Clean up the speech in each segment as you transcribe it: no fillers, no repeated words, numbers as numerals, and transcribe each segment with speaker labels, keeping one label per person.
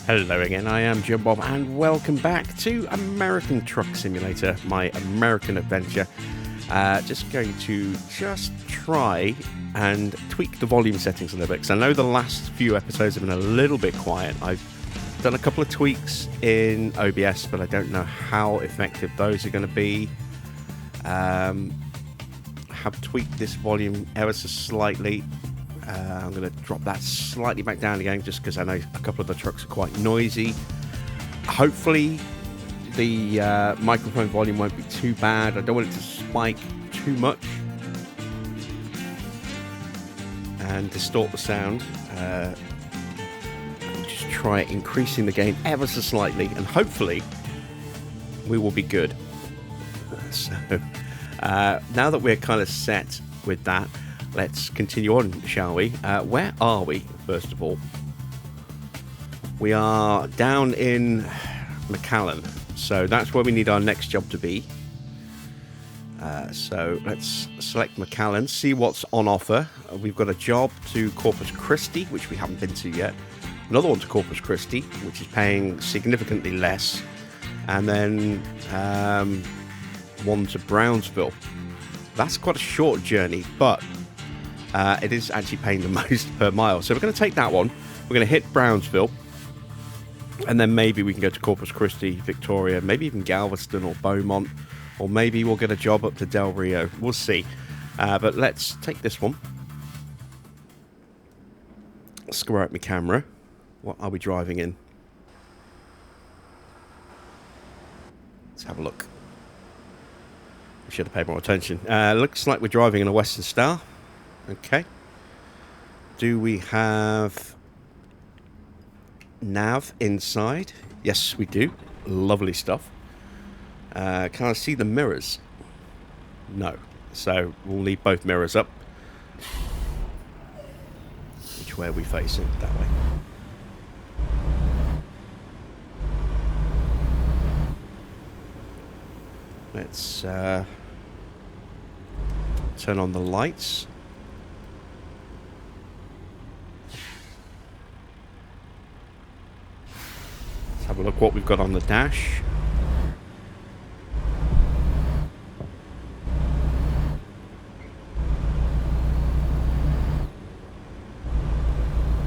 Speaker 1: Hello again, I am Jim Bob, and welcome back to American Truck Simulator, my American adventure. Just going to try and tweak the volume settings a little bit, because I know the last few episodes have been a little bit quiet. I've done a couple of tweaks in OBS, but I don't know how effective those are going to be. Have tweaked this volume ever so slightly. I'm going to drop that slightly back down again, just because I know a couple of the trucks are quite noisy. Hopefully the microphone volume won't be too bad. I don't want it to spike too much and distort the sound. I'll just try increasing the gain ever so slightly, and hopefully we will be good. So now that we're kind of set with that, let's continue on, shall we? Where are we, first of all? We are down in McAllen, so that's where we need our next job to be. So let's select McAllen, see what's on offer. We've got a job to Corpus Christi, which we haven't been to yet. Another one to Corpus Christi, which is paying significantly less. And then one to Brownsville. That's quite a short journey, but it is actually paying the most per mile. So we're going to take that one. We're going to hit Brownsville. And then maybe we can go to Corpus Christi, Victoria, maybe even Galveston or Beaumont. Or maybe we'll get a job up to Del Rio. We'll see. But let's take this one. Square out my camera. What are we driving in? Let's have a look. We should have paid more attention. Looks like we're driving in a Western Star. Okay. Do we have nav inside? Yes, we do. Lovely stuff. Can I see the mirrors? No. So we'll leave both mirrors up. Which way are we facing? That way. Let's turn on the lights. Let's have a look what we've got on the dash.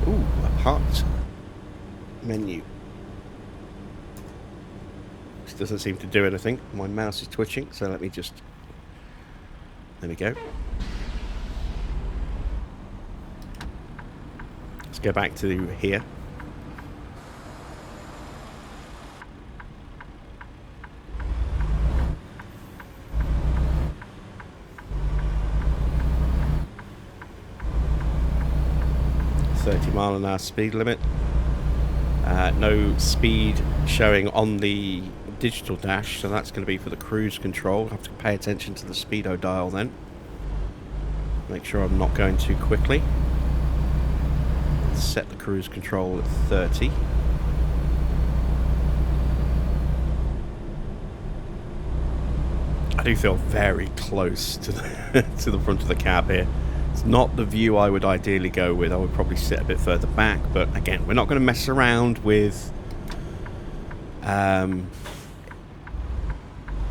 Speaker 1: Ooh, a parked menu. This doesn't seem to do anything. My mouse is twitching, so let me just... There we go. Let's go back to here. .30-mile-an-hour speed limit. No speed showing on the digital dash, so that's going to be for the cruise control. I have to pay attention to the speedo dial then. Make sure I'm not going too quickly. Let's set the cruise control at 30. I do feel very close to the to the front of the cab here. It's not the view I would ideally go with. I would probably sit a bit further back, but again, we're not going to mess around with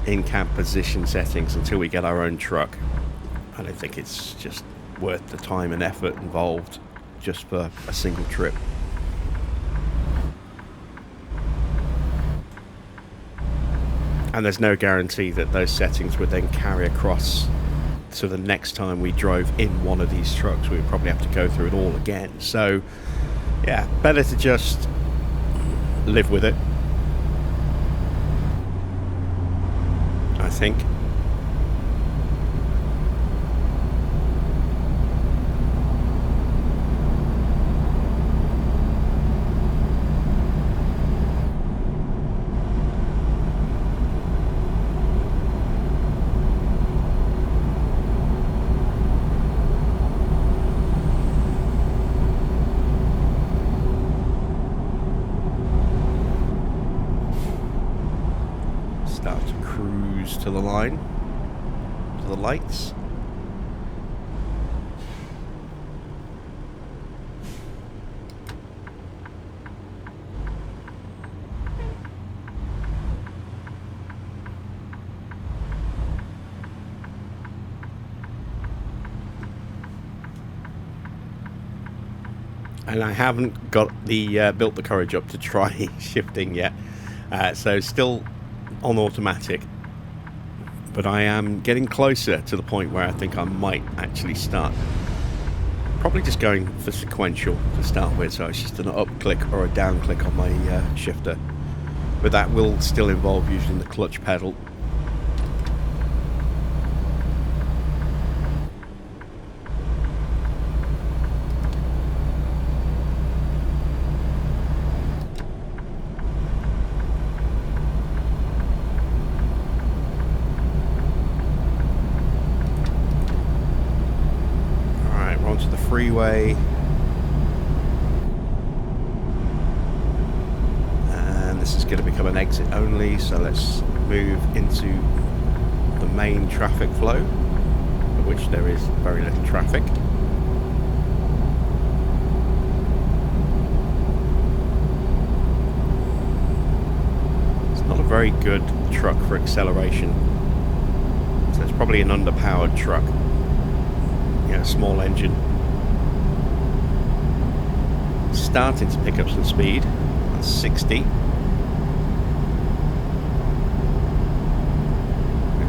Speaker 1: in-cab position settings until we get our own truck. I don't think it's just worth the time and effort involved just for a single trip. And there's no guarantee that those settings would then carry across to the next time we drove in one of these trucks. We would probably have to go through it all again. So yeah, better to just live with it, I think. Start to cruise to the line, to the lights. and I haven't got the built the courage up to try shifting yet, so still on automatic, but I am getting closer to the point where I think I might actually start probably just going for sequential to start with, so it's just an up click or a down click on my shifter, but that will still involve using the clutch pedal. To the freeway, and this is going to become an exit only, so let's move into the main traffic flow, of which there is very little traffic. It's not a very good truck for acceleration, so it's probably an underpowered truck. Yeah, small engine. Starting to pick up some speed. That's 60. It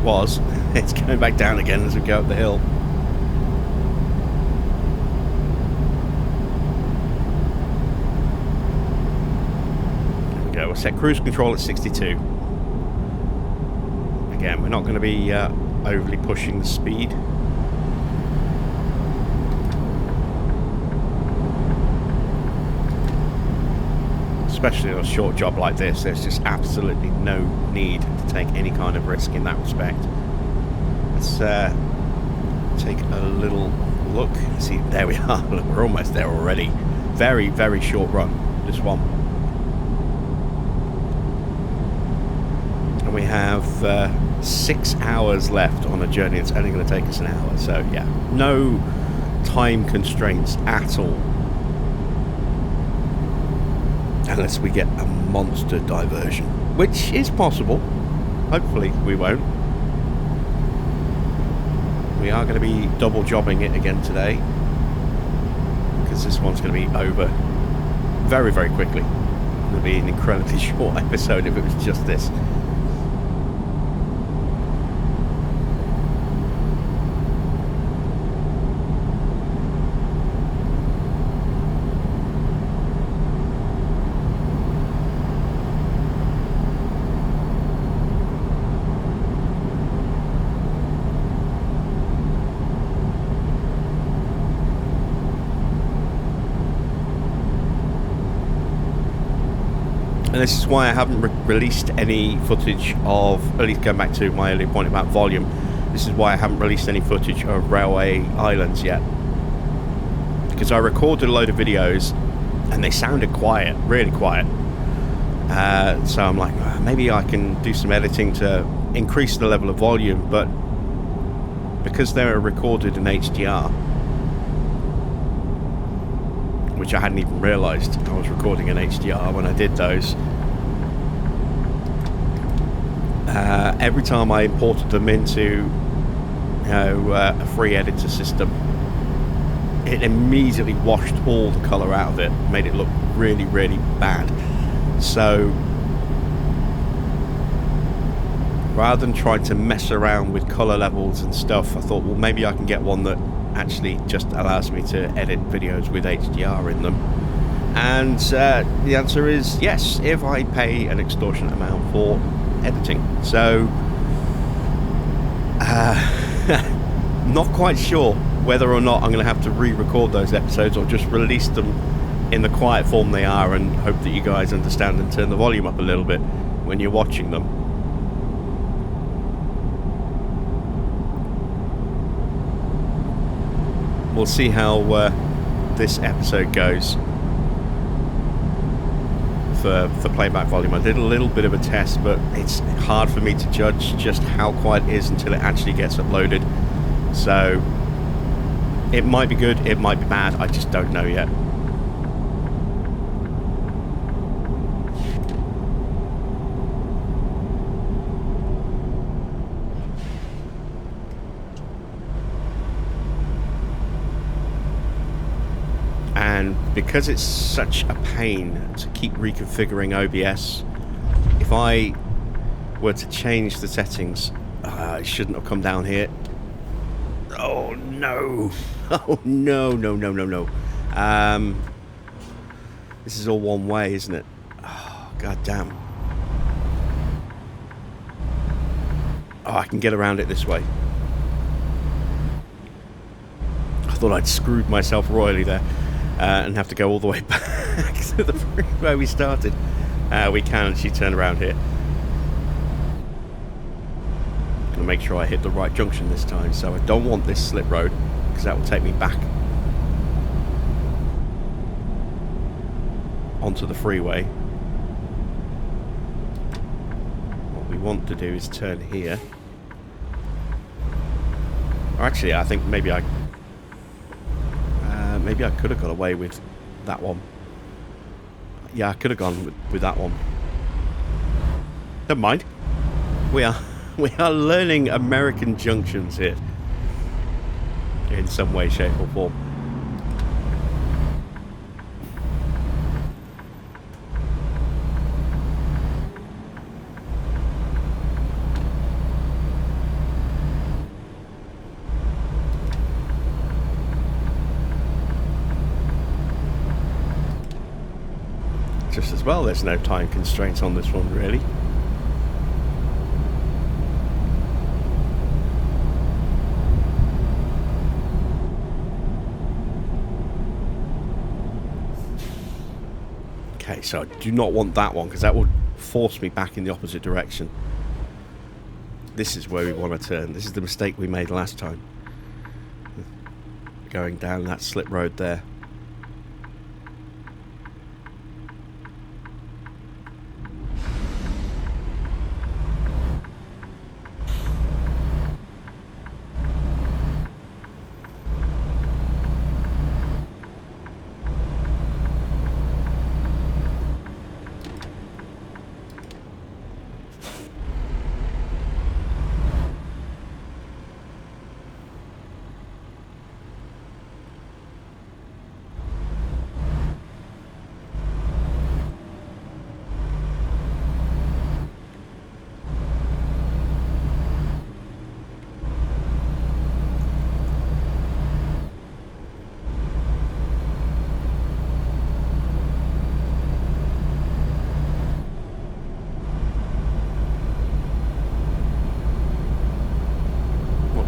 Speaker 1: was. It's going back down again as we go up the hill. There we go. We'll set cruise control at 62. Again, we're not going to be overly pushing the speed. Especially on a short job like this, there's just absolutely no need to take any kind of risk in that respect. Let's take a little look. See, there we are. Look, we're almost there already. Very, very short run, this one. And we have 6 hours left on a journey. It's only going to take us an hour. So, yeah, no time constraints at all. Unless we get a monster diversion, which is possible. Hopefully we won't. We are going to be double jobbing it again today, because this one's going to be over very, very quickly. It'll be an incredibly short episode if it was just this. And this is why I haven't released any footage of, at least going back to my earlier point about volume, this is why I haven't released any footage of Railway Islands yet. Because I recorded a load of videos and they sounded quiet, really quiet. So I'm like, maybe I can do some editing to increase the level of volume, but because they were recorded in HDR, which I hadn't even realised I was recording in HDR when I did those. Every time I imported them into a free editor system, it immediately washed all the colour out of it, made it look really, really bad. So rather than trying to mess around with colour levels and stuff, I thought, well, maybe I can get one that actually just allows me to edit videos with HDR in them. And the answer is yes, if I pay an extortionate amount for editing. So not quite sure whether or not I'm going to have to re-record those episodes or just release them in the quiet form they are and hope that you guys understand and turn the volume up a little bit when you're watching them. We'll see how this episode goes for playback volume. I did a little bit of a test, but it's hard for me to judge just how quiet it is until it actually gets uploaded. So it might be good, it might be bad, I just don't know yet. And because it's such a pain to keep reconfiguring OBS, if I were to change the settings, I shouldn't have come down here. Oh no! Oh no! No! No! No! No! This is all one way, isn't it? Oh, god damn! Oh, I can get around it this way. I thought I'd screwed myself royally there and have to go all the way back to the where we started. We can actually turn around here. Gonna make sure I hit the right junction this time, so I don't want this slip road because that will take me back onto the freeway. What we want to do is turn here. Or actually, I think maybe I could have got away with that one. Yeah, I could have gone with that one. Never mind. We are learning American junctions here in some way, shape, or form. Just as well, there's no time constraints on this one, really. Okay, so I do not want that one because that would force me back in the opposite direction. This is where we want to turn. This is the mistake we made last time. Going down that slip road there.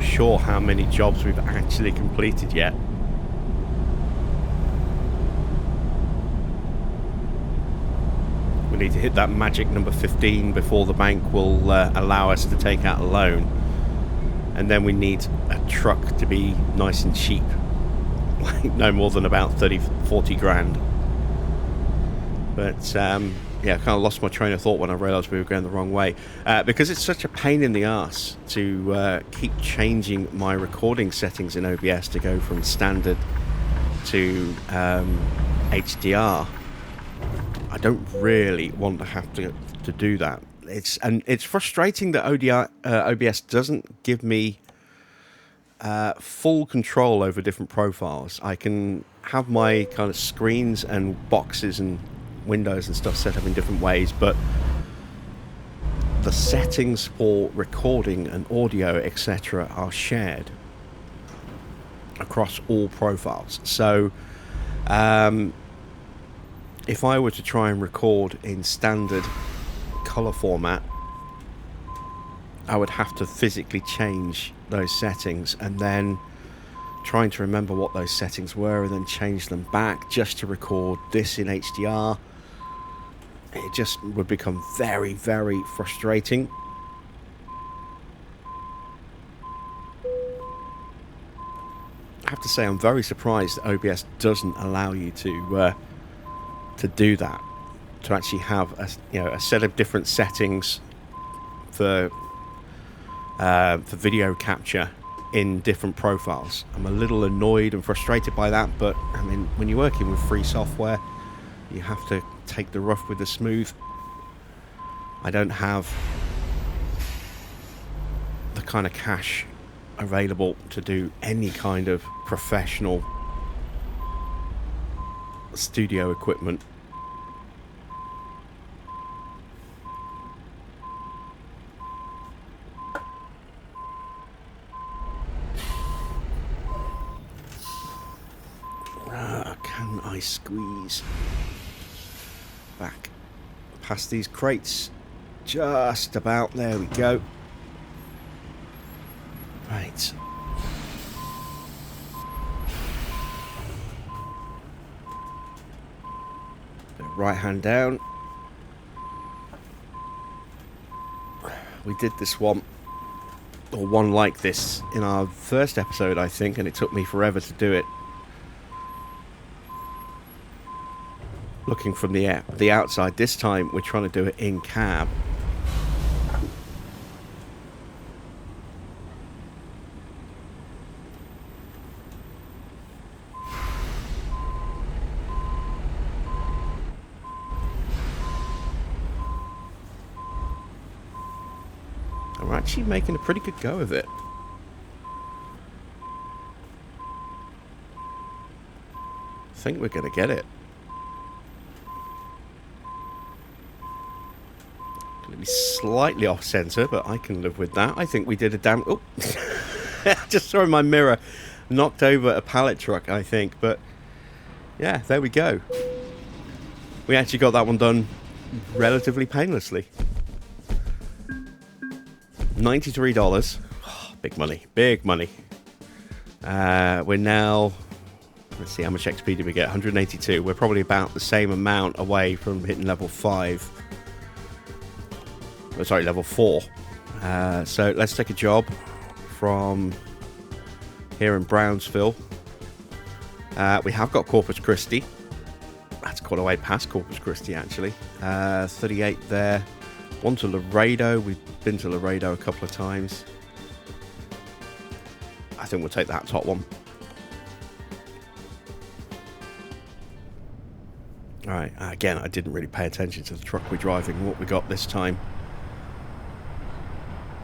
Speaker 1: Sure how many jobs we've actually completed yet. We need to hit that magic number 15 before the bank will allow us to take out a loan, and then we need a truck to be nice and cheap, like no more than about 30-40 grand. But yeah, I kind of lost my train of thought when I realised we were going the wrong way. Because it's such a pain in the arse to keep changing my recording settings in OBS to go from standard to HDR. I don't really want to have to do that. It's frustrating that OBS doesn't give me full control over different profiles. I can have my kind of screens and boxes and windows and stuff set up in different ways, but the settings for recording and audio etc are shared across all profiles. So if I were to try and record in standard color format, I would have to physically change those settings and then trying to remember what those settings were and then change them back just to record this in HDR. It just would become very, very frustrating. I have to say I'm very surprised that OBS doesn't allow you to do that, to actually have a set of different settings for video capture in different profiles. I'm a little annoyed and frustrated by that, but I mean, when you're working with free software, you have to take the rough with the smooth. I don't have the kind of cash available to do any kind of professional studio equipment. Can I squeeze back past these crates? Just about. There we go. Right. Right hand down. We did this one, or one like this, in our first episode, I think, and it took me forever to do it. Looking from the outside. This time we're trying to do it in cab. And we're actually making a pretty good go of it. I think we're going to get it. Going to be slightly off center, but I can live with that. I think we did a damn... Oh! Just saw my mirror. Knocked over a pallet truck, I think. But, yeah, there we go. We actually got that one done relatively painlessly. $93. Oh, big money. Big money. We're now... Let's see, how much XP did we get? 182. We're probably about the same amount away from hitting level 5. Oh, sorry, level 4. So let's take a job from here in Brownsville. We have got Corpus Christi. That's quite a way past Corpus Christi, actually. 38 there. One to Laredo. We've been to Laredo a couple of times. I think we'll take that top one. Alright, again, I didn't really pay attention to the truck we're driving. What we got this time?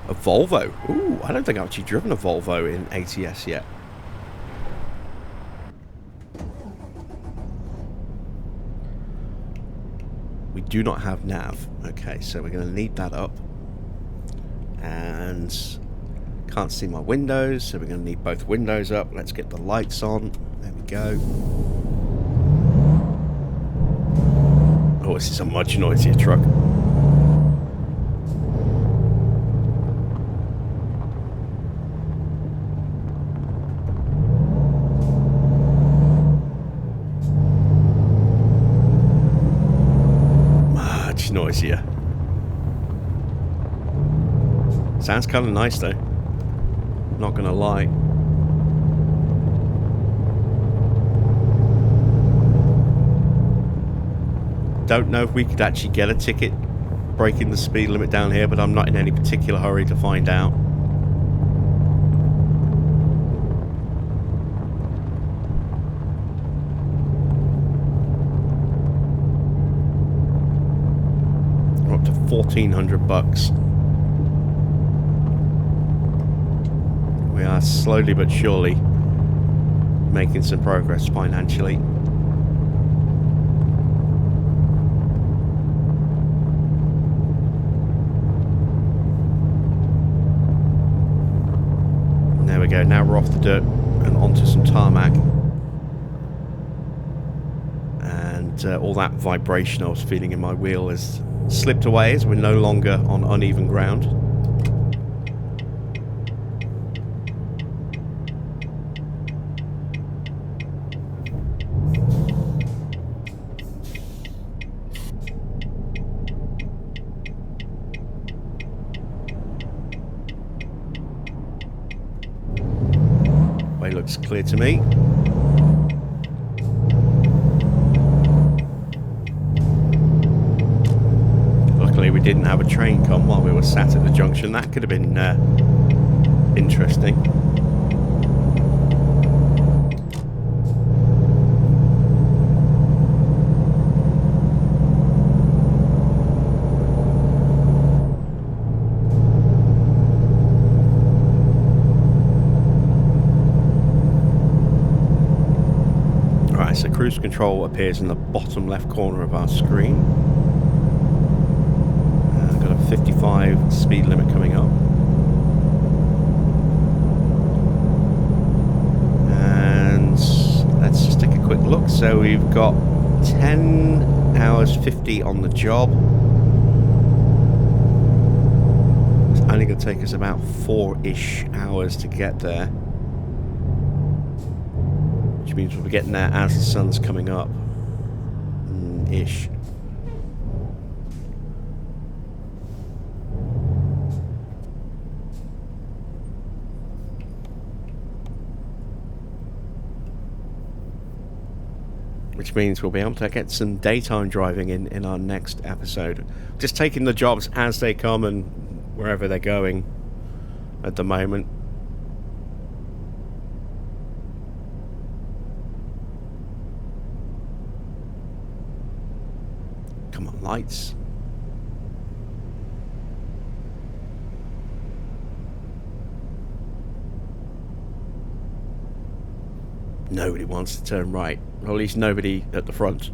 Speaker 1: A Volvo. Ooh, I don't think I've actually driven a Volvo in ATS yet. We do not have nav. Okay, so we're going to need that up. And can't see my windows, so we're going to need both windows up. Let's get the lights on. There we go. Oh, this is a much noisier truck. Much noisier. Sounds kind of nice though. Not gonna lie. Don't know if we could actually get a ticket breaking the speed limit down here, but I'm not in any particular hurry to find out. We're up to $1,400. We are slowly but surely making some progress financially. There we go, now we're off the dirt and onto some tarmac. And all that vibration I was feeling in my wheel has slipped away as we're no longer on uneven ground. Looks clear to me. Luckily we didn't have a train come while we were sat at the junction. That could have been interesting. so cruise control appears in the bottom left corner of our screen. I've got a 55 speed limit coming up. And let's just take a quick look. So we've got 10 hours 50 on the job. It's only going to take us about 4-ish hours to get there, which means we'll be getting there as the sun's coming up ish. Which means we'll be able to get some daytime driving in our next episode. Just taking the jobs as they come and wherever they're going at the moment. Come on, lights. Nobody wants to turn right, or at least nobody at the front.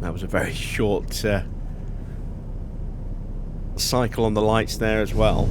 Speaker 1: That was a very short cycle on the lights there as well.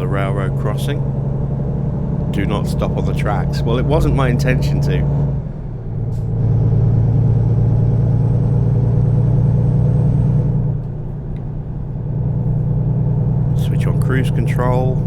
Speaker 1: Railroad crossing. Do not stop on the tracks. Well, it wasn't my intention to. Switch on cruise control.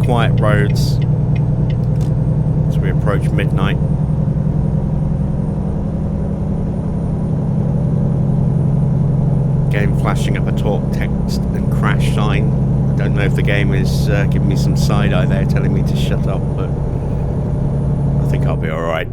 Speaker 1: Quiet roads as we approach midnight. Game flashing up a talk, text and crash sign. I don't know if the game is giving me some side eye there telling me to shut up, but I think I'll be alright.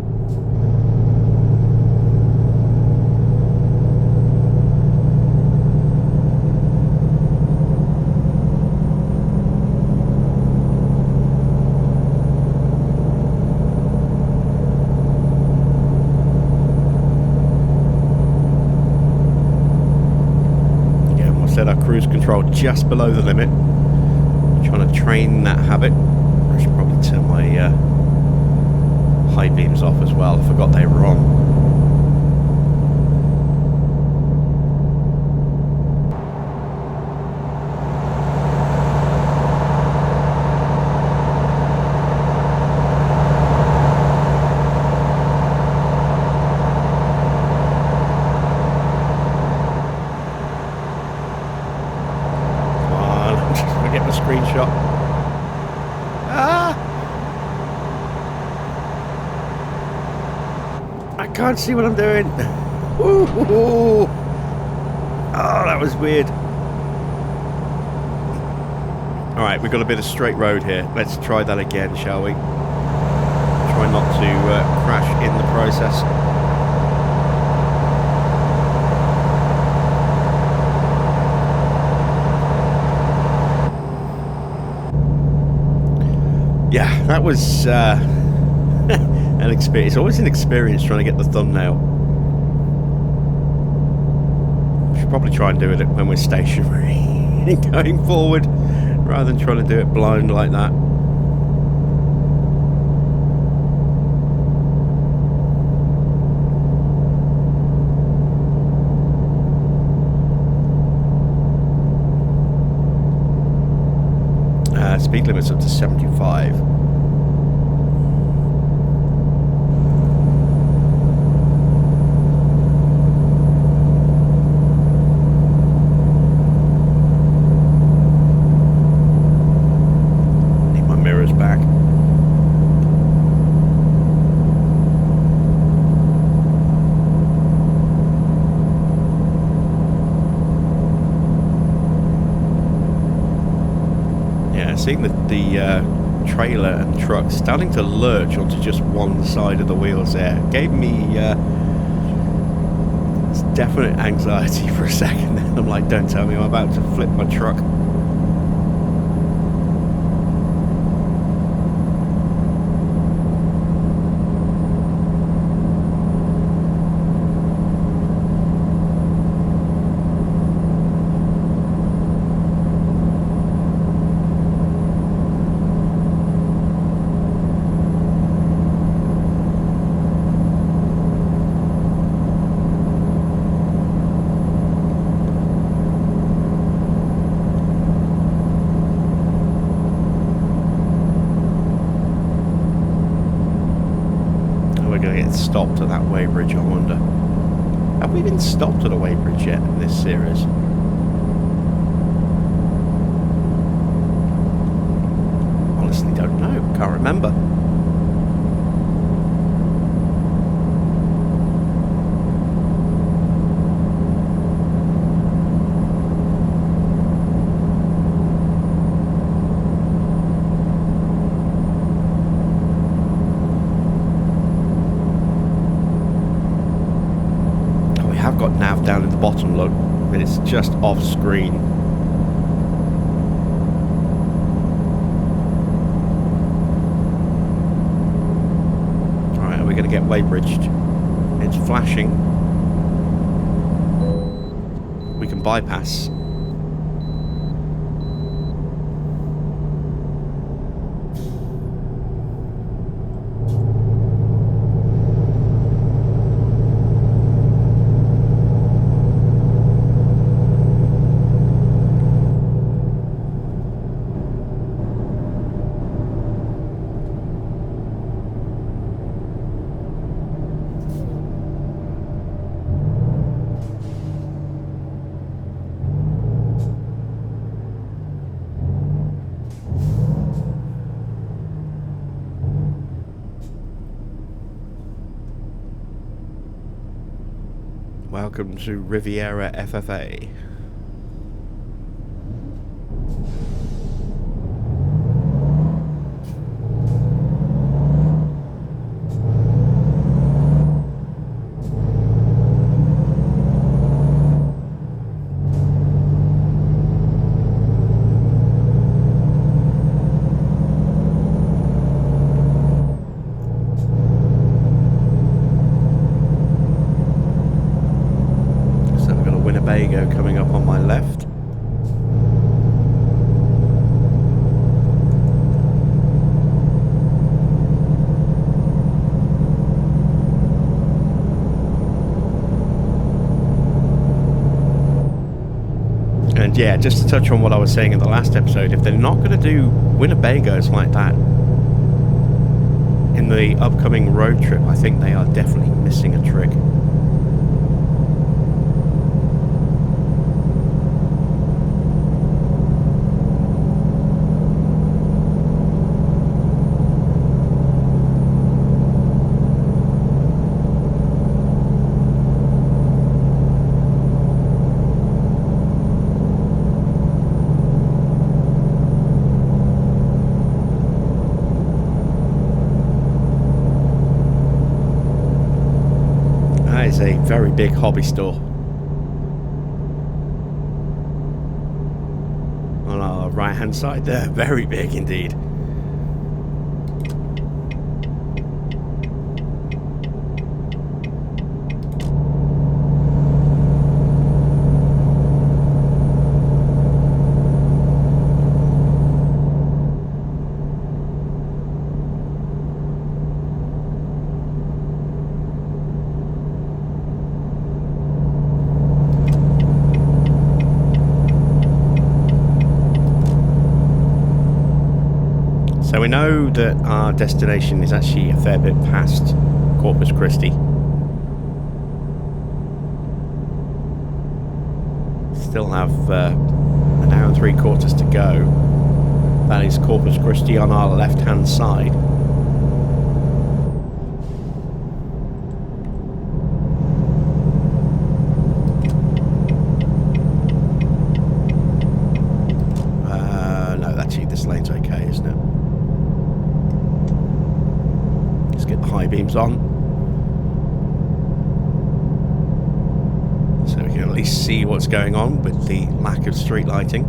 Speaker 1: Set our cruise control just below the limit. I'm trying to train that habit. I should probably turn my high beams off as well. I forgot they were on. Screenshot. Ah! I can't see what I'm doing. Ooh. Oh, that was weird. Alright, we've got a bit of straight road here. Let's try that again, shall we? Try not to crash in the process. Yeah, that was an experience. It's always an experience trying to get the thumbnail. We should probably try and do it when we're stationary going forward, rather than trying to do it blind like that. Speed limit's up to 75. Need my mirrors back. Seeing the trailer and truck starting to lurch onto just one side of the wheels there gave me definite anxiety for a second. I'm like, don't tell me I'm about to flip my truck. Stopped at that weighbridge, I wonder. Have we been stopped at a weighbridge yet in this series? Honestly don't know, can't remember. Got nav down in the bottom, look, and it's just off screen. Alright, are we going to get weighbridged? It's flashing. We can bypass. Welcome to Riviera FFA. Coming up on my left. And yeah, just to touch on what I was saying in the last episode, if they're not going to do Winnebagos like that in the upcoming road trip, I think they are definitely missing a trick. very big hobby store. On our right hand side there, very big indeed. So we know that our destination is actually a fair bit past Corpus Christi. Still have an hour and 3/4 to go. That is Corpus Christi on our left-hand side. No, actually this lane's okay, isn't it? Get the high beams on so we can at least see what's going on with the lack of street lighting.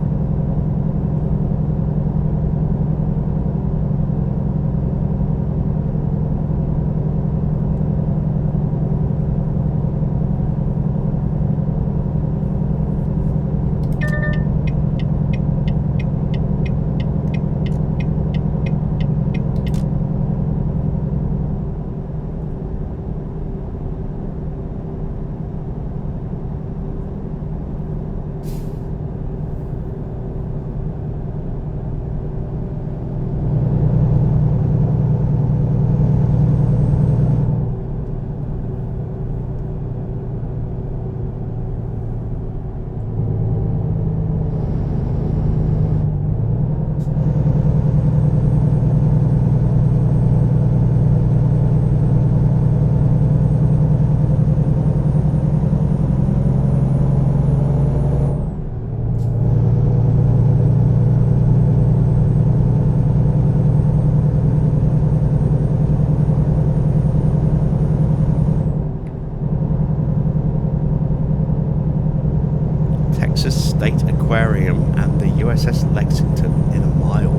Speaker 1: State Aquarium and the USS Lexington in a mile.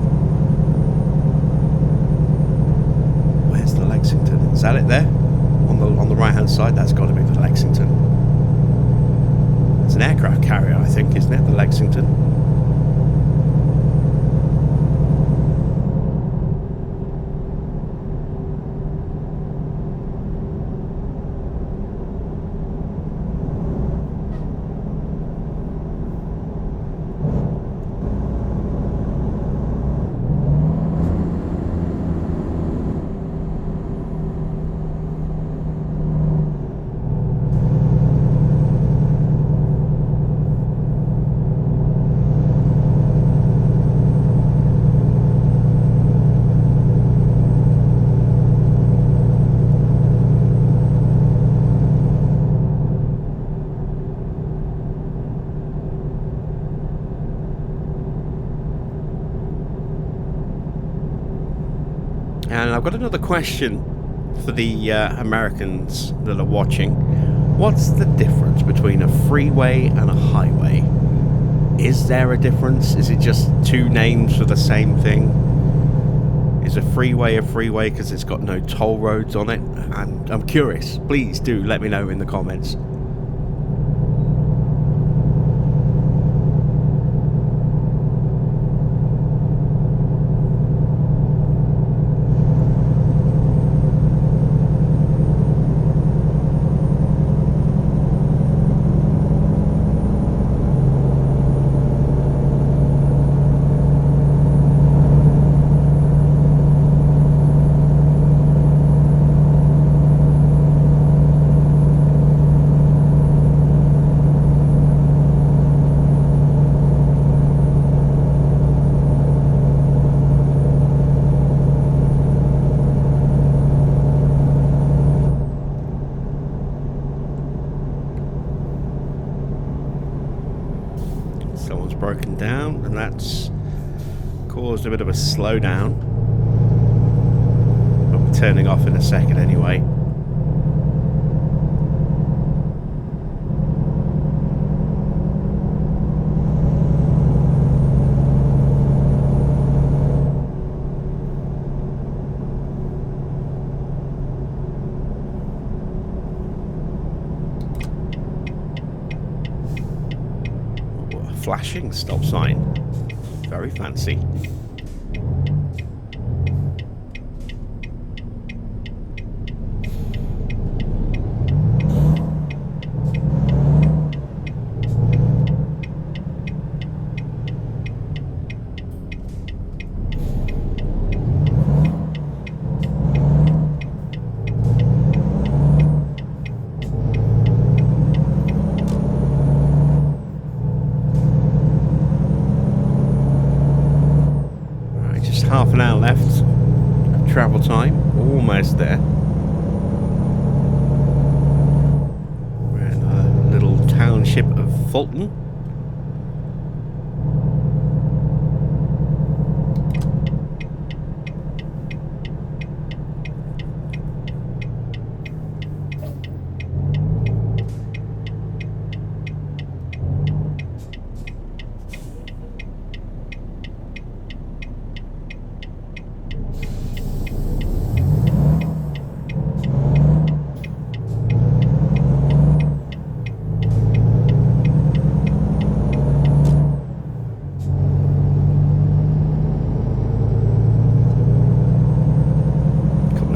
Speaker 1: Where's the Lexington? Is that it there? On the right hand side? That's got to be the Lexington. It's an aircraft carrier, I think, isn't it? The Lexington. And I've got another question for the Americans that are watching. What's the difference between a freeway and a highway? Is there a difference? Is it just two names for the same thing? Is a freeway because it's got no toll roads on it? I'm curious. Please do let me know in the comments. Someone's broken down, and that's caused a bit of a slowdown. But we're turning off in a second anyway. flashing stop sign. Very fancy. Half an hour left of travel time, almost there. We're in a little township of Fulton.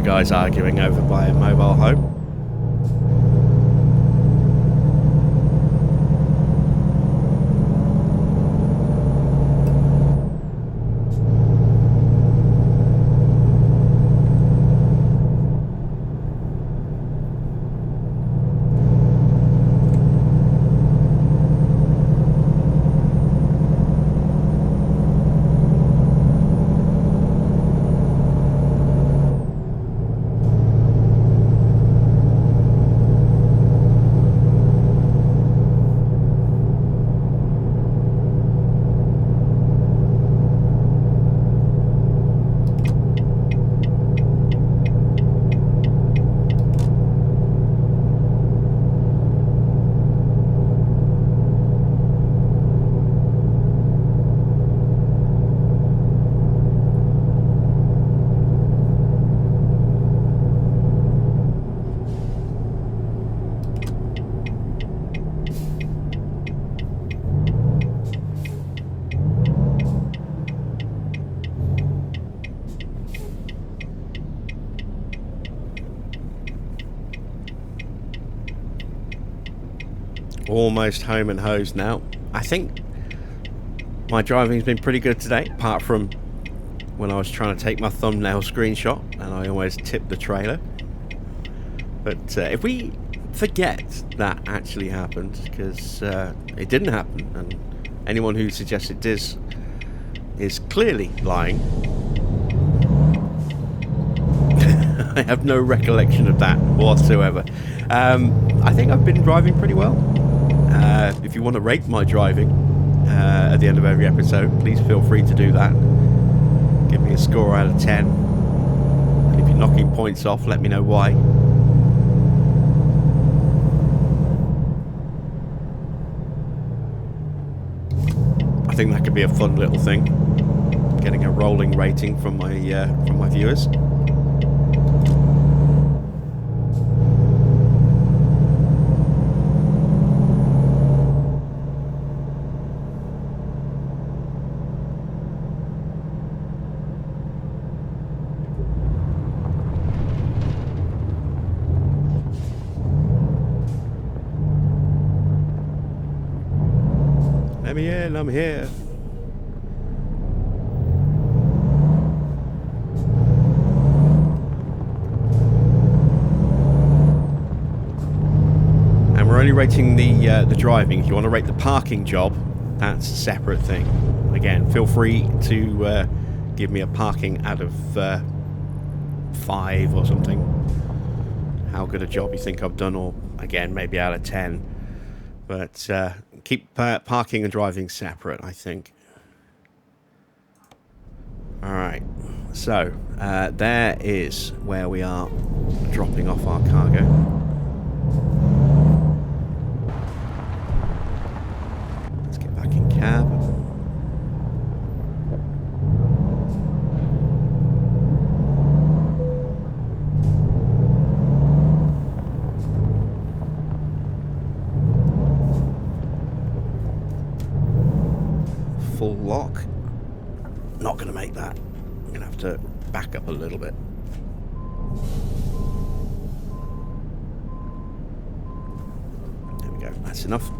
Speaker 1: Guys arguing over by a mobile home. Almost home and hosed now. I think my driving's been pretty good today, apart from when I was trying to take my thumbnail screenshot and I almost tipped the trailer. But if we forget that actually happened, because it didn't happen, and anyone who suggests it does is clearly lying. I have no recollection of that whatsoever. I think I've been driving pretty well. If you want to rate my driving at the end of every episode, please feel free to do that. Give me a score out of 10. And if you're knocking points off, let me know why. I think that could be a fun little thing, getting a rolling rating from my viewers. Let me in, I'm here. And we're only rating the driving. If you want to rate the parking job, that's a separate thing. Again, feel free to give me a parking out of 5 or something. How good a job you think I've done, or again, maybe out of 10. But keep parking and driving separate, I think. Alright, so there is where we are dropping off our cargo. Let's get back in cab. full lock. Not going to make that. I'm going to have to back up a little bit. There we go. That's enough.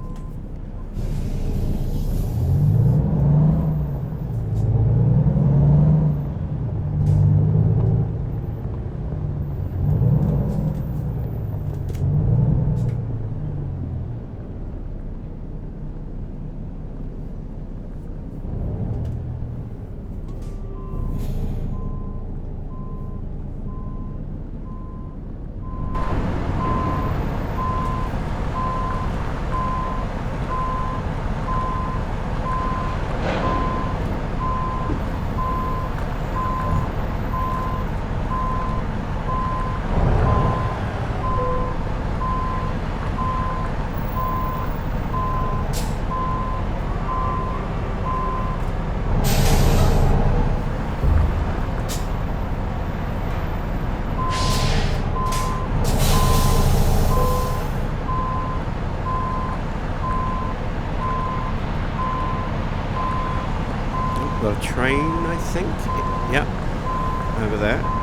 Speaker 1: Got a train, I think. Yep, over there.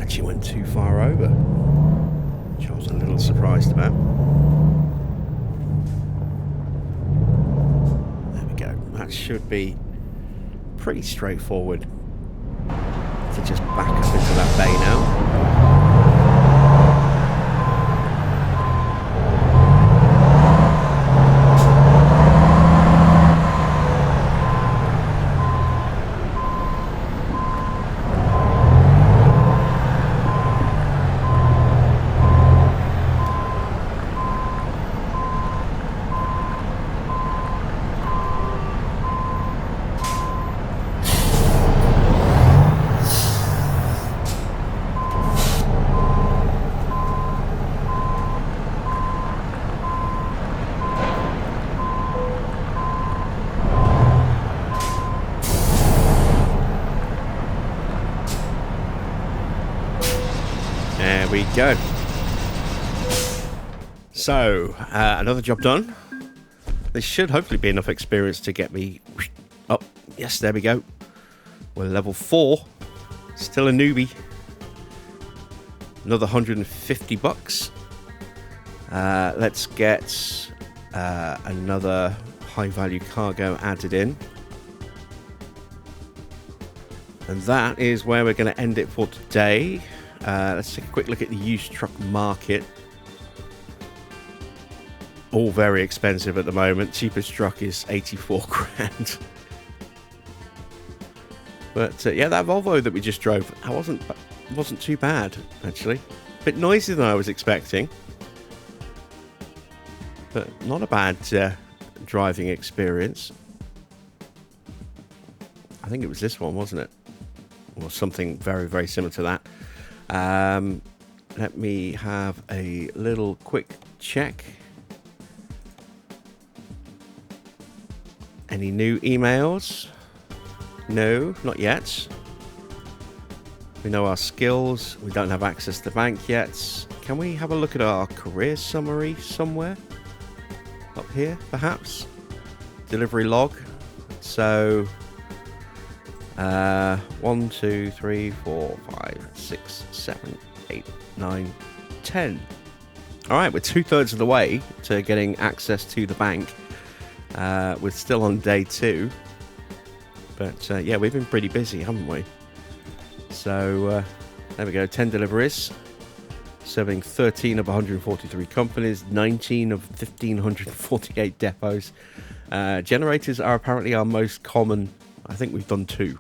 Speaker 1: Actually went too far over, which I was a little surprised about. There we go. That should be pretty straightforward to just back up into that bay now. There we go. So, another job done. This should hopefully be enough experience to get me up. Yes, there we go. We're level 4. Still a newbie. Another 150 bucks. Let's get another high value cargo added in. And that is where we're going to end it for today. Let's take a quick look at the used truck market. All very expensive at the moment. Cheapest truck is 84 grand. But yeah, that Volvo that we just drove, wasn't too bad actually. A bit noisier than I was expecting, but not a bad driving experience. I think it was this one, wasn't it? Or something very, very similar to that. Let me have a little quick check. Any new emails? No, not yet. We know our skills. We don't have access to the bank yet. Can we have a look at our career summary somewhere? Up here, perhaps? Delivery log. So, 1, 2, 3, 4, 5, 6, 7, 8, 9, 10. Alright, we're 2/3 of the way to getting access to the bank. We're still on day 2. But yeah, we've been pretty busy, haven't we? So, there we go. 10 deliveries. Serving 13 of 143 companies, 19 of 1,548 depots. Generators are apparently our most common. I think we've done 2.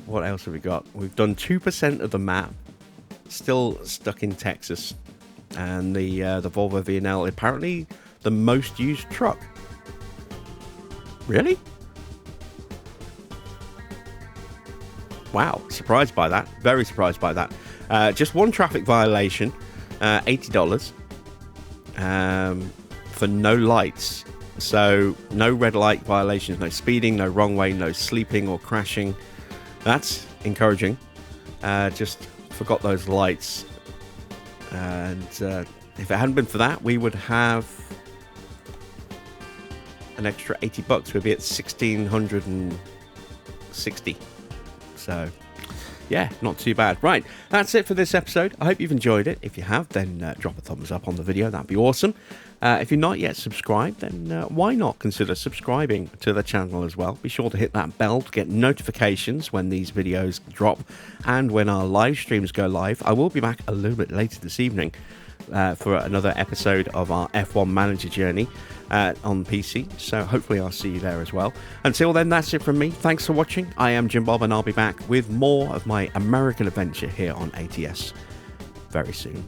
Speaker 1: What else have we got? We've done 2% of the map. Still stuck in Texas. And the Volvo VNL, apparently the most used truck. Really? Wow, surprised by that. Very surprised by that. Just one traffic violation, $80 for no lights. So no red light violations, no speeding, no wrong way, no sleeping or crashing. That's encouraging. Just forgot those lights. And if it hadn't been for that, we would have an extra $80. We'd be at 1,660. So, yeah, not too bad. Right, that's it for this episode. I hope you've enjoyed it. If you have, then drop a thumbs up on the video. That'd be awesome. If you're not yet subscribed, then why not consider subscribing to the channel as well. Be sure to hit that bell to get notifications when these videos drop and when our live streams go live. I will be back a little bit later this evening for another episode of our F1 Manager journey on PC, so hopefully I'll see you there as well. Until then, that's it from me. Thanks for watching. I am Jim Bob, and I'll be back with more of my American adventure here on ATS very soon.